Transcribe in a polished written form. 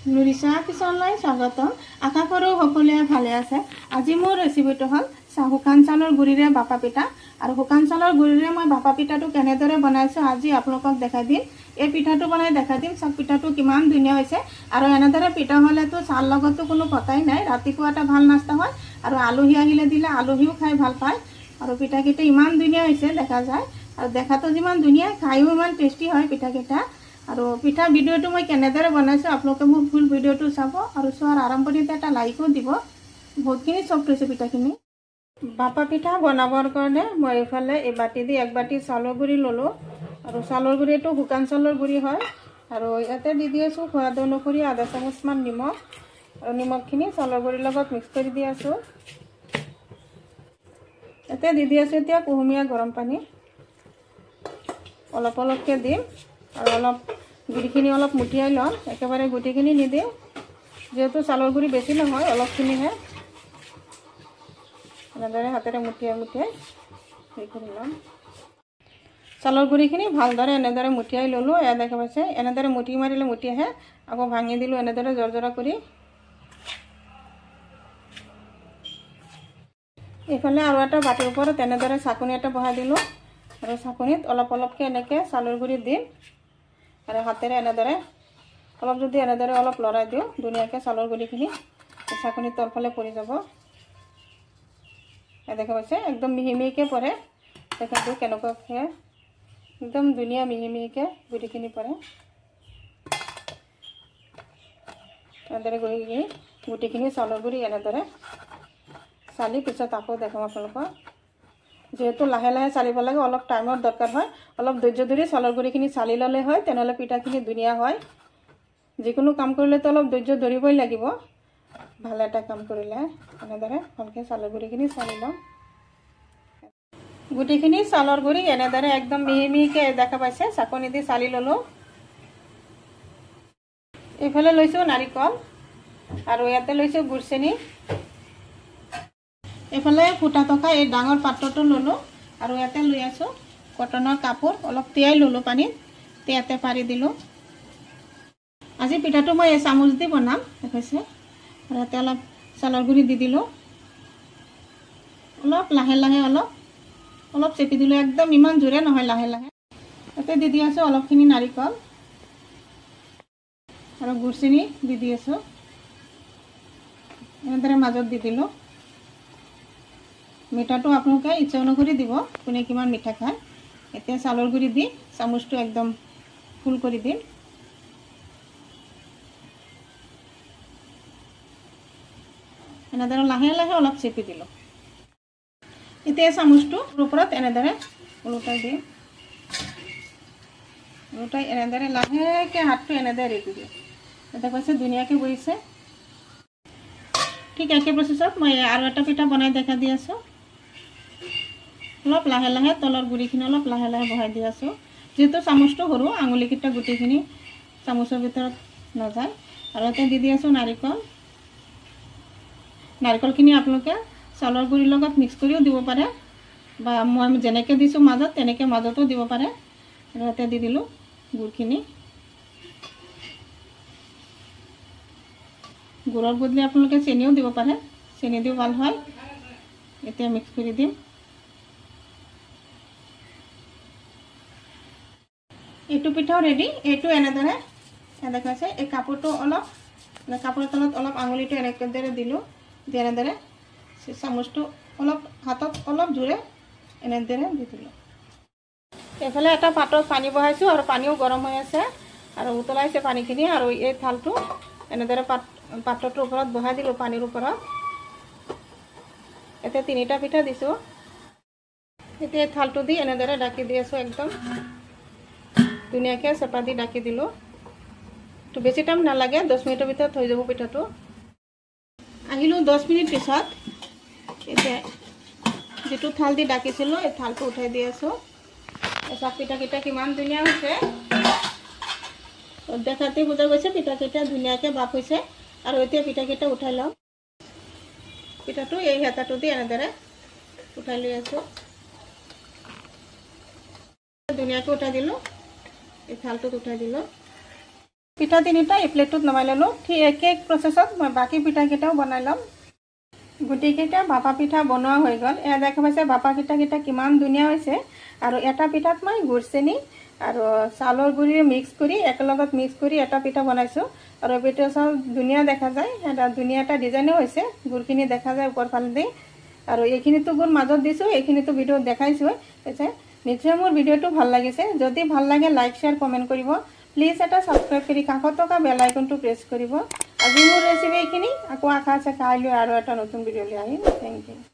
নুৰিছা কিচনলৈ স্বাগতম। আশা কৰোঁ সকলোৱে ভালে আছে। আজি মোৰ ৰেচিপিটো হ'ল শুকান চাউলৰ গুড়িৰে বাপা পিঠা। আৰু শুকান চাউলৰ গুড়িৰে মই বাপা পিঠাটো কেনেদৰে বনাইছোঁ আজি আপোনালোকক দেখাই দিম। এই পিঠাটো বনাই দেখাই দিম চাওক পিঠাটো কিমান ধুনীয়া হৈছে। আৰু এনেদৰে পিঠা হ'লেতো চাহৰ লগতো কোনো কথাই নাই, ৰাতিপুৱা এটা ভাল নাস্তা হয়। আৰু আলহী আহিলে দিলে আলহীও খাই ভাল পায়। আৰু পিঠাকেইটা ইমান ধুনীয়া হৈছে দেখা যায়। আৰু দেখাতো যিমান ধুনীয়া খায়ো ইমান টেষ্টি হয় পিঠাকেইটা। আৰু পিঠা ভিডিঅ'টো মই কেনেদৰে বনাইছোঁ আপোনালোকে মোৰ ফুল ভিডিঅ'টো চাব আৰু চোৱাৰ আৰম্ভণিতে এটা লাইকো দিব। বহুতখিনি চফ্ট হৈছে পিঠাখিনি। বাপা পিঠা বনাবৰ কাৰণে মই এইফালে এই বাটি দি এক বাটি চাউলৰ গুড়ি ল'লোঁ। আৰু চাউলৰ গুড়িটো শুকান চাউলৰ গুড়ি হয়। আৰু ইয়াতে দি আছোঁ সোৱাদ অনুসৰি আধা চামুচমান নিমখ। আৰু নিমখখিনি চাউলৰ গুড়িৰ লগত মিক্স কৰি দি আছোঁ। ইয়াতে দি আছোঁ এতিয়া কুহুমীয়া গৰম পানী। অলপ অলপকৈ দিম আৰু অলপ গুড়িখিনি অলপ মুঠিয়াই ল'ম, একেবাৰে গুটিখিনি নিদিওঁ যিহেতু চাউলৰ গুড়ি বেছি নহয় অলপখিনিহে। এনেদৰে হাতেৰে মুঠিয়াই মুঠিয়াই হেৰি কৰি ল'ম। চাউলৰ গুড়িখিনি ভালদৰে এনেদৰে মুঠিয়াই ল'লোঁ। এয়া দেখা পাইছে এনেদৰে মুঠি মাৰিলে মুঠি আহে, আকৌ ভাঙি দিলোঁ এনেদৰে জৰজৰা কৰি। এইফালে আৰু এটা বাটিৰ ওপৰত এনেদৰে চাকনি এটা বহাই দিলোঁ। আৰু চাকনিত অলপ অলপকৈ এনেকৈ চাউলৰ গুড়ি দিম আৰু হাতেৰে এনেদৰে অলপ যদি এনেদৰে অলপ লৰাই দিওঁ ধুনীয়াকৈ চাউলৰ গুড়িখিনি চাকনিৰ তলফালে পৰি যাব। দেখা পাইছে একদম মিহি মিহিকৈ পৰে। দেখাটো কেনেকুৱাকৈ একদম ধুনীয়া মিহি মিহিকৈ গুড়িখিনি পৰে। এনেদৰে গুটিখিনি চাউলৰ গুড়ি এনেদৰে চালি পিছত আকৌ দেখাম আপোনালোকক। যেহেতু লাহে লাহে চালিব লাগে, অলপ টাইমৰ দৰকাৰ হয়। অলপ ধৈৰ্য ধৰি চাউলৰ গুড়িখিনি চালি ল'লে হয়, তেনেহ'লে পিঠাখিনি ধুনীয়া হয়। যিকোনো কাম কৰিলেতো অলপ ধৈৰ্য ধৰিবই লাগিব। ভাল এটা কাম কৰিলে এনেদৰে ভালকৈ চাউলৰ গুড়িখিনি চালি ল'ম। গুটিখিনি চাউলৰ গুড়ি এনেদৰে একদম মিহি মিহিকৈ দেখা পাইছে চাকনি দি চালি ল'লোঁ। এইফালে লৈছোঁ নাৰিকল আৰু ইয়াতে লৈছোঁ গুড় চেনি। এইফালে ফুটা থকা এই ডাঙৰ পাত্ৰটো ল'লোঁ আৰু ইয়াতে লৈ আছোঁ কটনৰ কাপোৰ। অলপ তিয়াই ল'লোঁ পানীত, ইয়াতে পাৰি দিলোঁ। আজি পিঠাটো মই এই চামুচ দি বনাম দেখাইছে। আৰু ইয়াতে অলপ চাউলৰ গুড়ি দি দিলোঁ। অলপ লাহে লাহে অলপ চেপি দিলোঁ, একদম ইমান জোৰে নহয়, লাহে লাহে। ইয়াতে দি আছোঁ অলপখিনি নাৰিকল আৰু গুড় চেনি দি আছোঁ। এনেদৰে মাজত দি দিলোঁ। মিঠাটো আপোনালোকে ইচ্ছা অনুসৰি দিব, কোনে কিমান মিঠা খায়। এতিয়া চাউলৰ গুড়ি দি চামুচটো একদম ফুল কৰি দিম। এনেদৰে লাহে লাহে অলপ চেপি দিলোঁ। এতিয়া চামুচটোৰ ওপৰত এনেদৰে ওলোটাই দিম। ওলোটাই এনেদৰে লাহেকৈ হাতটো এনেদৰে ৰেডি দিওঁ। এতিয়া কৈছে ধুনীয়াকৈ বহিছে। ঠিক একে প্ৰচেছত মই আৰু এটা পিঠা বনাই দেখা দি আছোঁ। অলপ লাহে লাহে তলৰ গুড়িখিনি অলপ লাহে লাহে বহাই দি আছোঁ। যিহেতু চামুচটো সৰু, আঙুলিকেইটা গুটিখিনি চামুচৰ ভিতৰত নাযায়। আৰু ইয়াতে দি আছোঁ নাৰিকল। নাৰিকলখিনি আপোনালোকে চাউলৰ গুড়িৰ লগত মিক্স কৰিও দিব পাৰে, বা মই যেনেকৈ দিছোঁ মাজত তেনেকৈ মাজতো দিব পাৰে। আৰু ইয়াতে দি দিলোঁ গুড়খিনি। গুড়ৰ বদলি আপোনালোকে চেনিও দিব পাৰে, চেনি দিও ভাল হয়। এতিয়া মিক্স কৰি দিম। এইটো পিঠাও ৰেডি। এইটো এনেদৰে দেখাইছে এই কাপোৰটো অলপ কাপোৰৰ তলত অলপ আঙুলিটো এনেদৰে দিলোঁ, দি এনেদৰে চামুচটো অলপ হাতত অলপ জোৰে এনেদৰে দি দিলোঁ। এইফালে এটা পাত্ৰত পানী বহাইছোঁ আৰু পানীও গৰম হৈ আছে আৰু উতলাইছে পানীখিনি। আৰু এই থালটো এনেদৰে পাত্ৰটোৰ ওপৰত বহাই দিলোঁ পানীৰ ওপৰত। এতিয়া 3টা পিঠা দিছোঁ। এতিয়া থালটো দি এনেদৰে ঢাকি দি আছোঁ, একদম ধুনীয়াকৈ চেপা দি ঢাকি দিলোঁ। তো বেছি টাইম নালাগে, 10 মিনিটৰ ভিতৰত হৈ যাব পিঠাটো। আহিলোঁ 10 মিনিট পিছত। এতিয়া যিটো থাল দি ঢাকিছিলোঁ এই থালটো উঠাই দি আছোঁ। চাওক পিঠাকেইটা কিমান ধুনীয়া হৈছে। দেখাতে বুজা গৈছে পিঠাকেইটা ধুনীয়াকৈ বাপ হৈছে। আৰু এতিয়া পিঠাকেইটা উঠাই লওঁ। পিঠাটো এই হেতাটো দি এনেদৰে উঠাই লৈ আছোঁ। ধুনীয়াকৈ উঠাই দিলোঁ, এই থালটোত উঠাই দিলোঁ। পিঠা তিনিটা এই প্লেটটোত নমাই ল'লোঁ। ঠিক একে প্ৰচেছত মই বাকী পিঠাকেইটাও বনাই ল'ম। গোটেইকেইটা বাপা পিঠা বনোৱা হৈ গ'ল। এয়া দেখা পাইছে বাপা পিঠাকেইটা কিমান ধুনীয়া হৈছে। আৰু এটা পিঠাত মই গুড় চেনি আৰু চাউলৰ গুড়ি মিক্স কৰি একেলগত মিক্স কৰি এটা পিঠা বনাইছোঁ। আৰু পিঠা চাউল ধুনীয়া দেখা যায়, এটা ধুনীয়া এটা ডিজাইনো হৈছে। গুড়খিনি দেখা যায় ওপৰ ফালেদি। আৰু এইখিনিতো গুড় মাজত দিছোঁ, এইখিনিতো ভিডিঅ'ত দেখাইছোঁ। নিশ্চয় মোৰ ভিডিঅ'টো ভাল লাগিছে। যদি ভাল লাগে লাইক শ্বেয়াৰ কমেণ্ট কৰিব। প্লিজ এটা ছাবস্ক্ৰাইব কৰি কাষত থকা বেল আইকনটো প্ৰেছ কৰিব। আজি মোৰ ৰেচিপি এইখিনি। আকৌ আশা আছে কাইলৈ আৰু এটা নতুন ভিডিঅ' লৈ আহিম। Thank U.